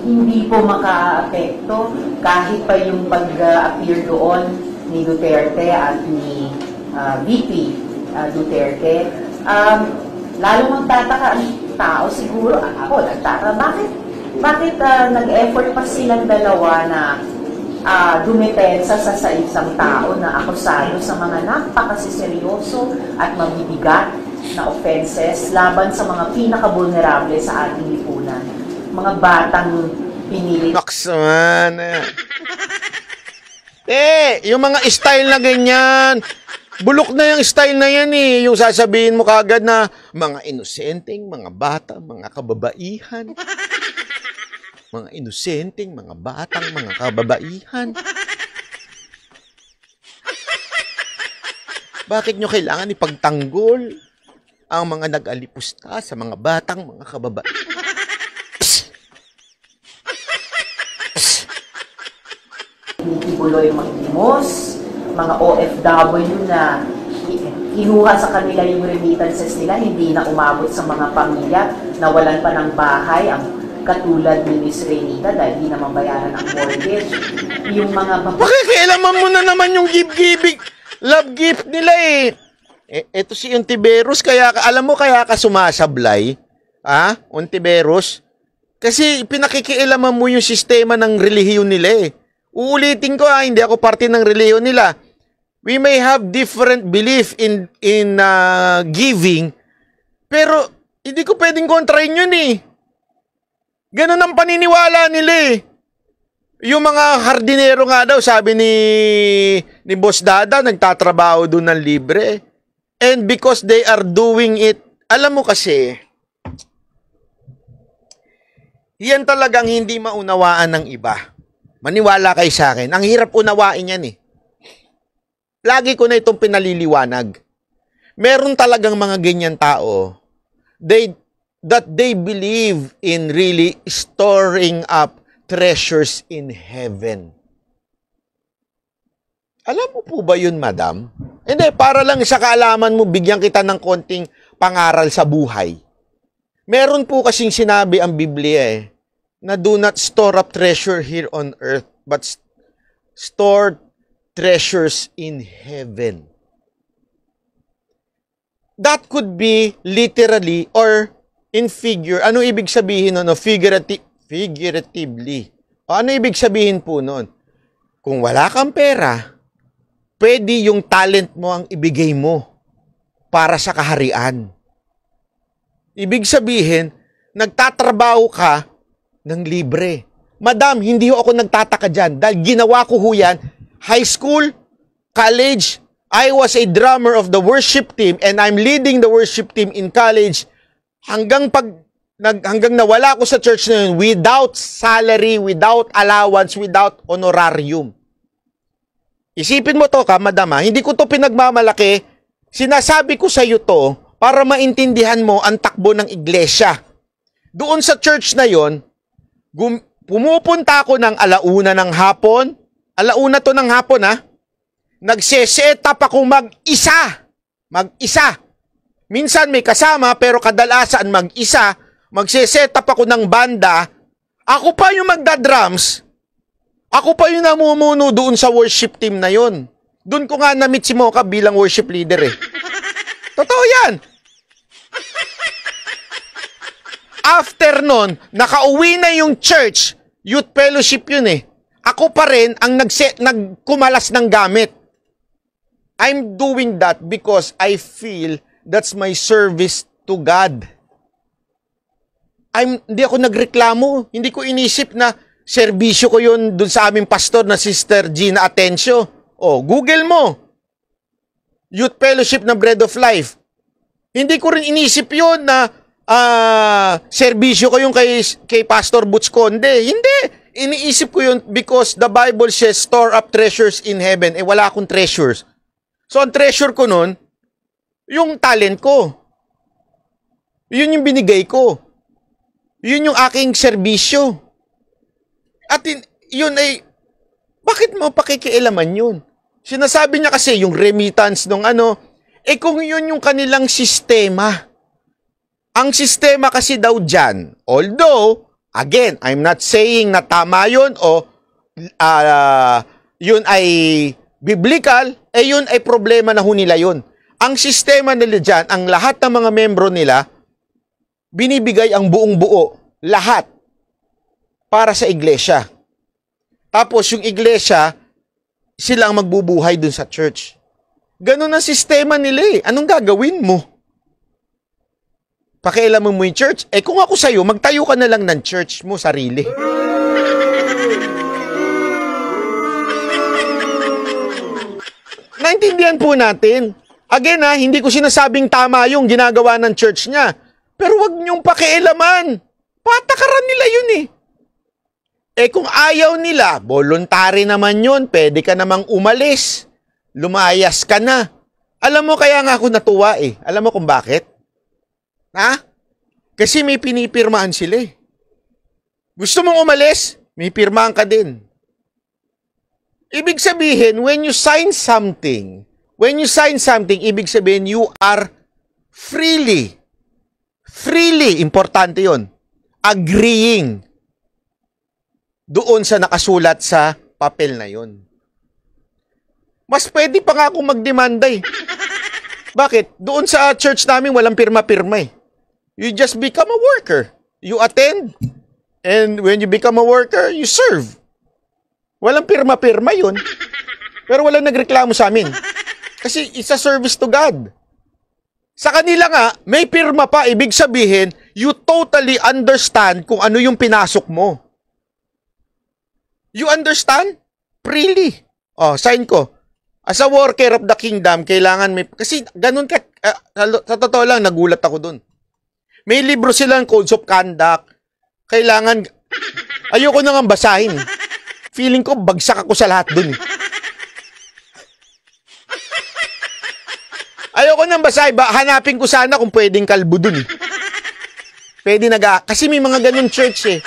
hindi po makaapekto kahit pa yung pag-appear doon ni Duterte at ni VP Duterte. Lalo magtataka ang tao siguro, ako nagtaka, bakit nag-effort pa silang dalawa na dumepensa sa isang tao na akusado sa mga napakasiseryoso at mabibigat na offenses laban sa mga pinaka-vulnerable sa ating lipunan. Mga batang pinili. Naks man. Yung mga style na ganyan, bulok na yung style na yan eh. Yung sasabihin mo kagad na mga inosenteng, mga bata, mga kababaihan. Mga inosenteng, mga batang, mga kababaihan. Bakit nyo kailangan ipagtanggol ang mga nag-alipusta sa mga batang, mga kababaihan? Buloy Magdimos, mga OFW na kinuha sa kanila yung remittances nila, hindi na umabot sa mga pamilya na walan pa ng bahay, ang katulad ni Miss Renita dahil hindi na mabayaran ang mortgage. Yung mga Pakikialaman mo na naman yung gift-giving, love gift nila eh. Eto si Ontiveros, alam mo kaya ka sumasablay? Ontiveros? Kasi pinakikialaman mo yung sistema ng relihiyon nila eh. Uulitin ko hindi ako parte ng relihiyon nila. We may have different belief in giving, pero hindi ko pwedeng kontrahin yun eh. Ganun ang paniniwala nila eh. Yung mga hardinero nga daw, sabi ni Boss Dada, nagtatrabaho doon ng libre. And because they are doing it, alam mo kasi, yan talagang hindi maunawaan ng iba. Maniwala kayo sa akin. Ang hirap unawain yan eh. Lagi ko na itong pinaliliwanag. Meron talagang mga ganyan tao that they believe in really storing up treasures in heaven. Alam mo po ba yun, madam? Hindi, para lang sa kaalaman mo, bigyan kita ng konting pangaral sa buhay. Meron po kasing sinabi ang Biblia na do not store up treasure here on earth, but store treasures in heaven. That could be literally or in figure. Ano ibig sabihin nun? Figuratively. Ano ibig sabihin po nun? Kung wala kang pera, pwede yung talent mo ang ibigay mo para sa kaharian. Ibig sabihin, nagtatrabaho ka ng libre. Madam, hindi ako nagtataka dyan dahil ginawa ko yan, high school, college, I was a drummer of the worship team and I'm leading the worship team in college hanggang nawala ako sa church na yun without salary, without allowance, without honorarium. Isipin mo to ka, madam, hindi ko to pinagmamalaki. Sinasabi ko sa iyo to para maintindihan mo ang takbo ng iglesia. Doon sa church na yon, pumupunta ako ng alauna ng hapon. Alauna to ng hapon nagse-set up ako mag-isa. Mag-isa. Minsan may kasama pero kadalasan mag-isa. Magse-set up ako ng banda. Ako pa yung magda-drums. Ako pa yung namumuno doon sa worship team na yon. Doon ko nga na-meet si Mocha bilang worship leader eh. Totoo yan. After nun, nakauwi na yung church, youth fellowship yun eh. Ako pa rin ang nagkumalas ng gamit. I'm doing that because I feel that's my service to God. Hindi ako nagreklamo. Hindi ko inisip na serbisyo ko yun dun sa aming pastor na Sister Gina Atencio. Google mo. Youth Fellowship na Bread of Life. Hindi ko rin inisip yun na serbisyo ko yung kay Pastor Butch Conde. Hindi. Iniisip ko yun because the Bible says store up treasures in heaven. Wala akong treasures. So, ang treasure ko nun, yung talent ko. Yun yung binigay ko. Yun yung aking serbisyo. At yun bakit mo pakikialaman yun? Sinasabi niya kasi yung remittance nung kung yun yung kanilang sistema. Ang sistema kasi daw dyan, although, Again, I'm not saying na tama yun o yun ay biblical, yun ay problema na ho nila yun. Ang sistema nila dyan, ang lahat ng mga membro nila, binibigay ang buong buo, lahat, para sa iglesia. Tapos yung iglesia, sila ang magbubuhay dun sa church. Ganun ang sistema nila eh. Anong gagawin mo? Pakialaman mo yung church? Kung ako sa'yo, magtayo ka na lang ng church mo, sarili. Naintindihan po natin. Again hindi ko sinasabing tama yung ginagawa ng church niya. Pero wag niyong pakialaman. Patakaran nila yun eh. Kung ayaw nila, voluntary naman yun, pwede ka namang umalis. Lumayas ka na. Alam mo, kaya nga ako natuwa eh. Alam mo kung bakit? Kasi may pinipirmahan sila eh. Gusto mong umalis? May pirmahan ka din. Ibig sabihin, when you sign something, ibig sabihin, you are freely, importante yon, agreeing doon sa nakasulat sa papel na yon. Mas pwede pa nga akong magdemanda eh. Bakit? Doon sa church namin walang pirma-pirma eh. You just become a worker. You attend. And when you become a worker, you serve. Walang pirma-pirma yun. Pero walang nagreklamo sa amin. Kasi it's a service to God. Sa kanila nga, may pirma pa. Ibig sabihin, you totally understand kung ano yung pinasok mo. You understand? Freely. Sign ko. As a worker of the kingdom, kailangan may... Kasi ganun ka... sa totoo lang, nagulat ako dun. May libro silang Codes of Conduct. Kailangan... Ayoko na nga basahin. Feeling ko, bagsak ako sa lahat dun. Ayoko nang basahin. Hanapin ko sana kung pwedeng kalbo dun. Pwede kasi may mga ganun church eh.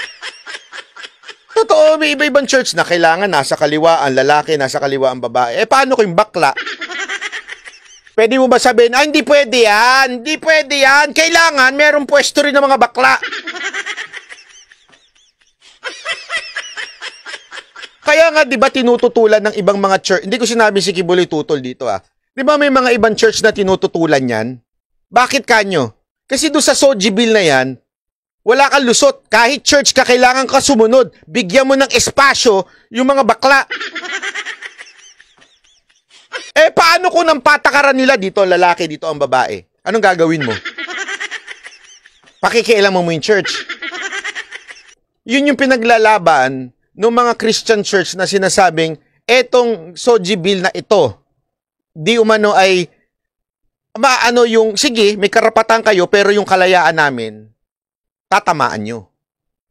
Totoo, may iba-ibang church na kailangan nasa kaliwa ang lalaki, nasa kaliwa ang babae. Paano kung bakla? Pwede mo ba sabihin, hindi pwede yan, hindi pwede yan. Kailangan, merong pwesto rin ng mga bakla. Kaya nga, di ba, tinututulan ng ibang mga church. Hindi ko sinabi si Kibuloy tutol dito Di ba may mga ibang church na tinututulan yan? Bakit kanyo? Kasi doon sa Soji Bill na yan, wala kang lusot. Kahit church ka, kailangan ka sumunod. Bigyan mo ng espasyo yung mga bakla. Paano kung nang patakaran nila dito ang lalaki, dito ang babae? Anong gagawin mo? Pakikialaman mo yung church. Yun yung pinaglalaban ng mga Christian church na sinasabing, etong Soji Bill na ito, di umano ay, sige, may karapatan kayo, pero yung kalayaan namin, tatamaan nyo.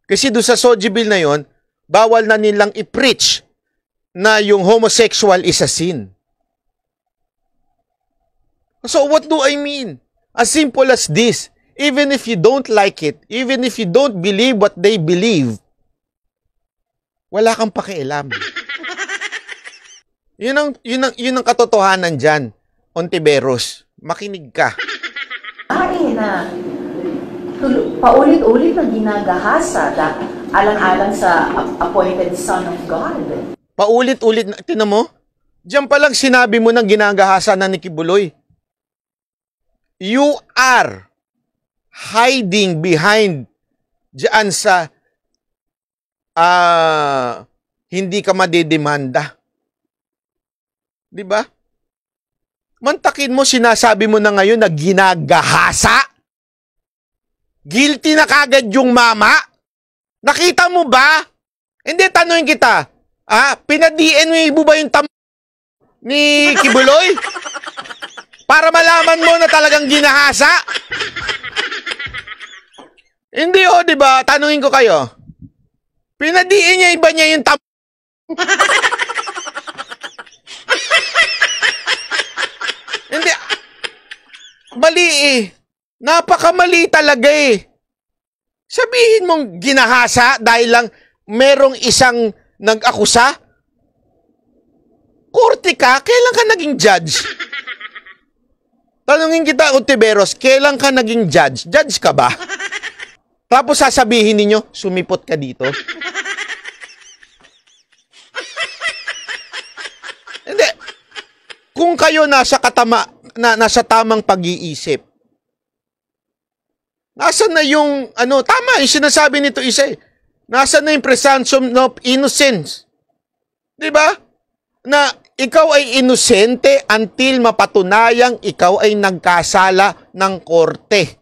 Kasi doon sa Soji Bill na yon, bawal na nilang i-preach na yung homosexual is a sin. So what do I mean? As simple as this. Even if you don't like it, even if you don't believe what they believe, wala kang pakialam. Yun ang katotohanan dyan. Ontiveros, makinig ka. Na paulit-ulit na ginagahasa alang-alang sa appointed Son of God. Paulit-ulit na, tinan mo? Diyan pa lang sinabi mo ng ginagahasa na ni Kibuloy. You are hiding behind diyan sa hindi ka madedemanda. Di ba? Mantakin mo, sinasabi mo na ngayon na ginagahasa? Guilty na kagad yung mama? Nakita mo ba? Hindi, tanungin kita. Pinad-DNA mo ba yung ni Kibuloy? Para malaman mo na talagang ginahasa? Hindi di ba? Tanungin ko kayo. Pinad-DNA ba niya yung Hindi. Mali eh. Napakamali talaga eh. Sabihin mong ginahasa dahil lang merong isang nag-akusa? Korte ka? Kailan ka naging judge? Tanungin kita, Ontiveros, kailan ka naging judge? Judge ka ba? Tapos sasabihin ninyo, sumipot ka dito. Hindi. Kung kayo nasa tamang pag-iisip, nasaan na yung, tama, yung sinasabi nito isa eh. Nasaan na yung presumption of innocence? Diba? Na ikaw ay inosente until mapatunayang ikaw ay nagkasala ng korte.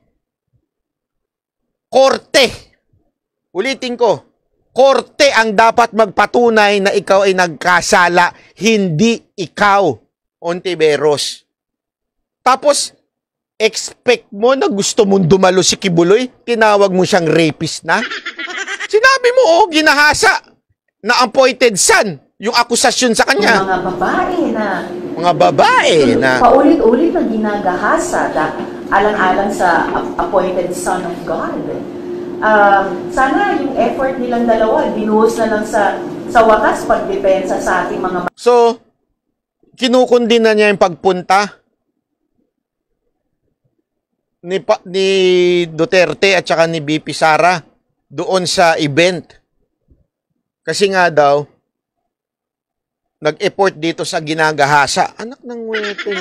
Korte. Ulitin ko. Korte ang dapat magpatunay na ikaw ay nagkasala, hindi ikaw, Ontiveros. Tapos, expect mo na gusto mong dumalo si Kibuloy, tinawag mo siyang rapist na? Sinabi mo, ginahasa na appointed son, yung akusasyon sa kanya. Mga babae na paulit-ulit na ginagahasa alang-alang sa appointed son of God. Sana yung effort nilang dalawa, binuhos na lang sa wakas pagdepensa sa ating mga... So, kinukundina niya yung pagpunta ni Duterte at saka ni BP Sara doon sa event. Kasi nga daw, nag-effort dito sa ginagahasa. Anak ng wete.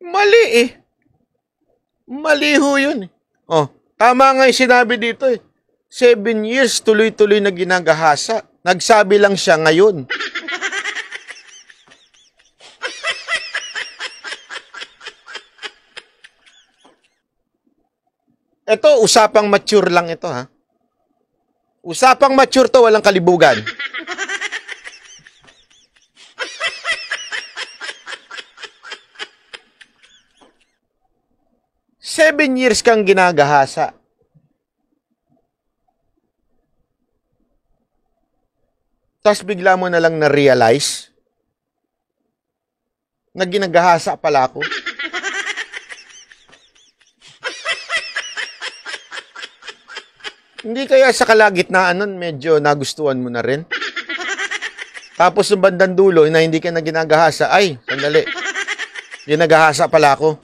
Mali eh. Mali ho yun eh. Oh, tama nga yung sinabi dito eh. 7 years tuloy-tuloy na ginagahasa. Nagsabi lang siya ngayon. Ito, usapang mature lang ito ha. Usapang mature to, walang kalibugan. Seven years kang ginagahasa. Tapos bigla mo na lang na-realize na ginagahasa pala ako. Hindi kaya sa kalagitnaan nun, medyo nagustuhan mo na rin? Tapos yung bandang dulo na hindi ka na ginagahasa, ay, sandali. Ginagahasa pala ako.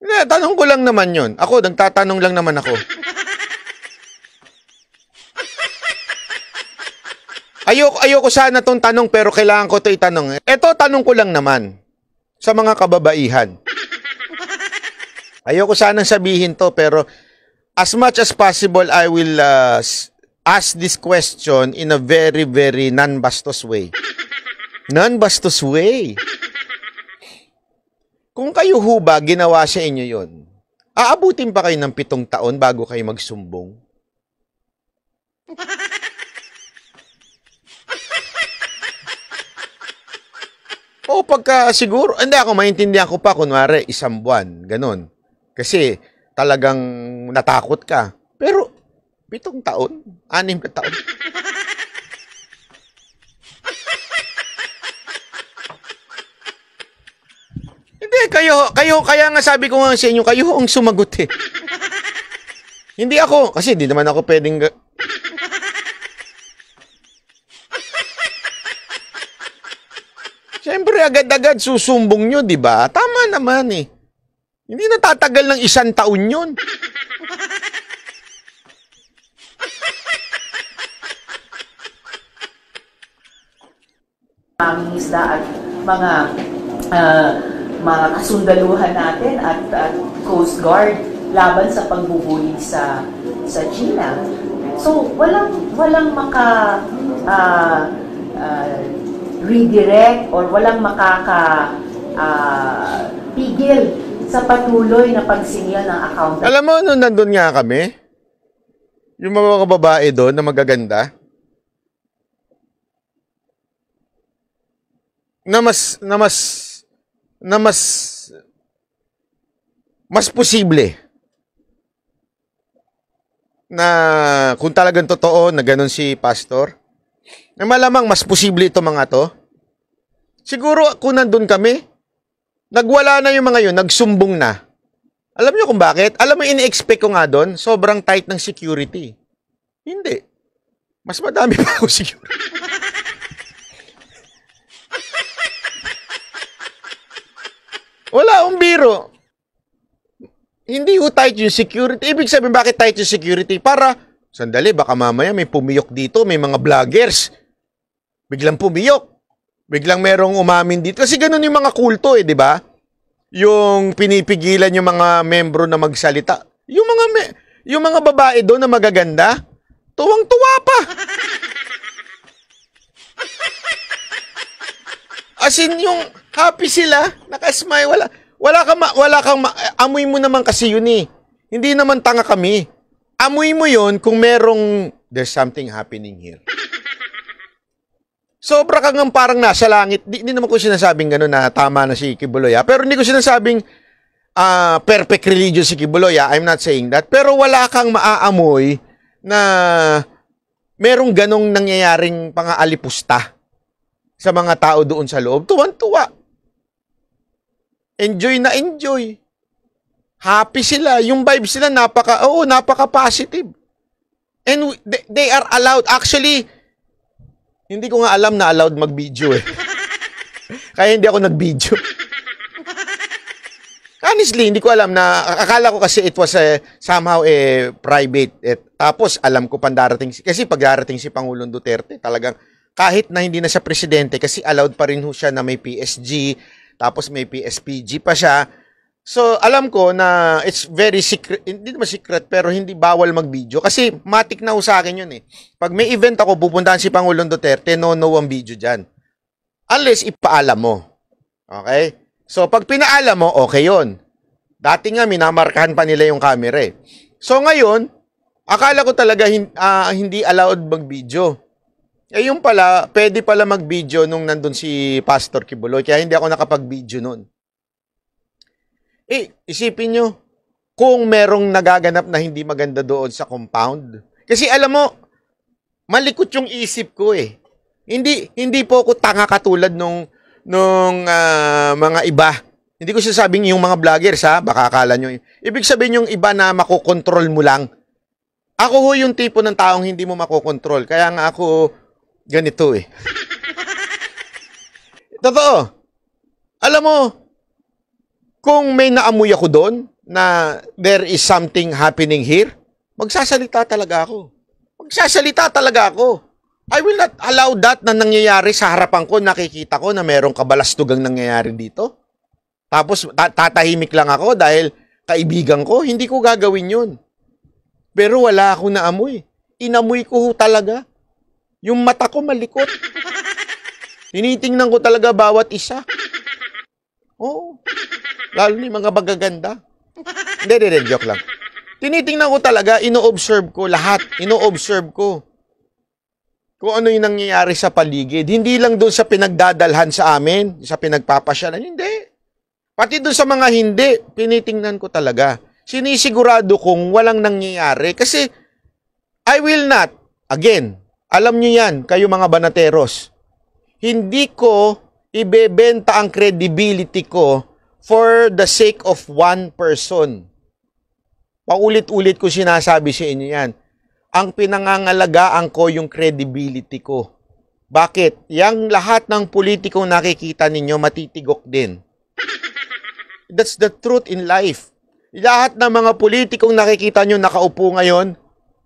Hindi, tanong ko lang naman yun. Ako, nagtatanong lang naman ako. Ayoko sana tong tanong pero kailangan ko to itanong. Ito, tanong ko lang naman sa mga kababaihan. Ayoko sanang sabihin to, pero as much as possible, I will ask this question in a very, very non-bastos way. Non-bastos way. Kung kayo ho ba, ginawa sa inyo yon, aabutin pa kayo ng 7 taon bago kayo magsumbong? O pagka siguro, hindi ako, maintindihan ko pa, kunwari, 1 buwan, ganun. Kasi talagang natakot ka. Pero 7 taon, 6 ka taon. Hindi, kayo, kaya nga sabi ko nga sa inyo, kayo ang sumagot eh. Hindi ako, kasi di naman ako pwedeng... Siyempre, agad-agad susumbong nyo, di ba? Tama naman eh. Hindi natatagal ng 1 taon yun. Aming isda at mga kasundaluhan natin at Coast Guard laban sa pagbubuli sa China. So, walang redirect or walang pigil sa patuloy na pagsingil ng account. Alam mo, nung nandun nga kami, yung mga babae doon na magaganda, na mas posible na kung talagang totoo na ganun si Pastor, na malamang mas posible ito mga to. Siguro kung nandun kami, nagwala na yung mga yun, nagsumbong na. Alam niyo kung bakit? Alam mo, ini-expect ko nga doon, sobrang tight ng security. Hindi. Mas madami pa ako security. Wala akong biro. Hindi ho tight yung security. Ibig sabihin, bakit tight yung security? Para, sandali, baka mamaya may pumiyok dito, may mga vloggers. Biglang pumiyok. Biglang merong umamin dito. Kasi ganun yung mga kulto di ba? Yung pinipigilan yung mga membro na magsalita. Yung mga babae doon na magaganda, tuwang-tuwa pa. As in, yung happy sila, nakasmile, amoy mo naman kasi yun eh. Hindi naman tanga kami. Amoy mo yun kung merong, there's something happening here. Sobra kang parang nasa langit. Hindi naman ko sinasabing gano'n na tama na si Kibuloy. Pero hindi ko sinasabing perfect religion si Kibuloy. I'm not saying that. Pero wala kang maaamoy na merong ganong nangyayaring pang-aalipusta sa mga tao doon sa loob. Tuwan-tuwa. Enjoy na enjoy. Happy sila. Yung vibes sila napaka-positive. And they are allowed. Actually, hindi ko nga alam na allowed mag-video eh. Kaya hindi ako nag-video. Honestly, hindi ko alam na, akala ko kasi it was somehow private. Tapos alam ko pandarating, kasi pag darating si Pangulong Duterte, talagang kahit na hindi na siya presidente, kasi allowed pa rin ho siya na may PSG, tapos may PSPG pa siya. So, alam ko na it's very secret, hindi naman secret, pero hindi bawal mag-video. Kasi matik na ho sa akin yun eh. Pag may event ako, pupuntahan si Pangulong Duterte, no ang video dyan. Unless ipaalam mo. Okay? So, pag pinaalam mo, okay yun. Dati nga, minamarkahan pa nila yung camera eh. So, ngayon, akala ko talaga hindi allowed mag-video. Eh, yung pala, pwede pala mag-video nung nandun si Pastor Kibuloy, kaya hindi ako nakapag-video nun. Isipin nyo, kung merong nagaganap na hindi maganda doon sa compound. Kasi alam mo, malikot yung isip ko eh. Hindi po ako tanga katulad nung mga iba. Hindi ko sasabing yung mga vloggers baka akala nyo. Ibig sabihin yung iba na makokontrol mo lang. Ako ho yung tipo ng taong hindi mo makokontrol. Kaya nga ako ganito eh. Totoo. Alam mo, kung may naamoy ako doon na there is something happening here, magsasalita talaga ako. Magsasalita talaga ako. I will not allow that na nangyayari sa harapan ko, nakikita ko na merong kabalastugang nangyayari dito. Tapos tatahimik lang ako dahil kaibigan ko, hindi ko gagawin yun. Pero wala akong naamoy. Inamoy ko ho talaga. Yung mata ko malikot. Tinitingnan ko talaga bawat isa. Oo. Lalo ni mga bagaganda. Hindi, joke lang. Tinitingnan ko talaga, ino-observe ko lahat. Ino-observe ko kung ano yung nangyayari sa paligid. Hindi lang doon sa pinagdadalhan sa amin, sa pinagpapasyalan. Hindi. Pati doon sa mga hindi, tinitingnan ko talaga. Sinisigurado kong walang nangyayari. Kasi, I will not, again, alam nyo yan, kayo mga banateros, hindi ko ibebenta ang credibility ko for the sake of one person. Paulit-ulit ko sinasabi sa inyo yan. Ang pinangangalagaan ko yung credibility ko. Bakit? Yang lahat ng politikong nakikita ninyo matitigok din. That's the truth in life. Lahat ng mga politikong nakikita nyo nakaupo ngayon,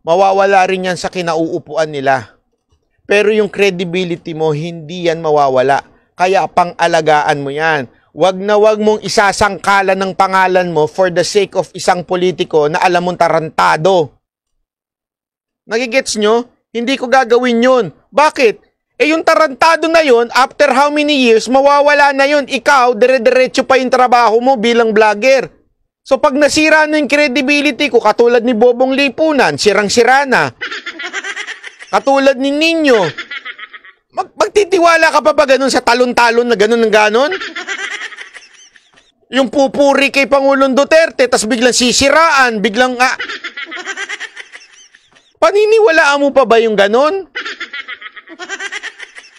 mawawala rin yan sa kinauupuan nila. Pero yung credibility mo, hindi yan mawawala. Kaya pang-alagaan mo yan. Wag na wag mong isasangkalan ng pangalan mo for the sake of isang politiko na alam mong tarantado. Nagigets nyo? Hindi ko gagawin yun. Bakit? Yung tarantado na yun, after how many years, mawawala na yun. Ikaw, dire-diretso pa yung trabaho mo bilang vlogger. So pag nasira na yung credibility ko, katulad ni Bobong Lipunan, sirang-sira na. Katulad ni Nino, magtitiwala ka pa ganun sa talon-talon na ganun ng ganon? Yung pupuri kay Pangulong Duterte, tas biglang sisiraan, biglang paniniwalaan mo pa ba yung ganon?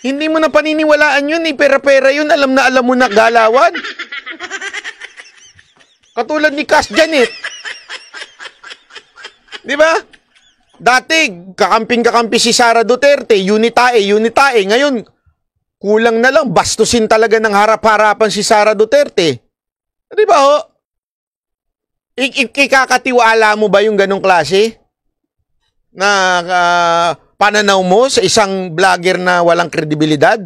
Hindi mo na paniniwalaan yun, pera-pera yun, alam na alam mo na galawan. Katulad ni Cass Janet. Di ba? Dati, kakamping-kakampi si Sara Duterte, unitae. Ngayon, kulang na lang, bastusin talaga ng harap-harapan si Sara Duterte. Di ba ho? Ikakatiwala mo ba yung ganong klase? Na pananaw mo sa isang vlogger na walang kredibilidad?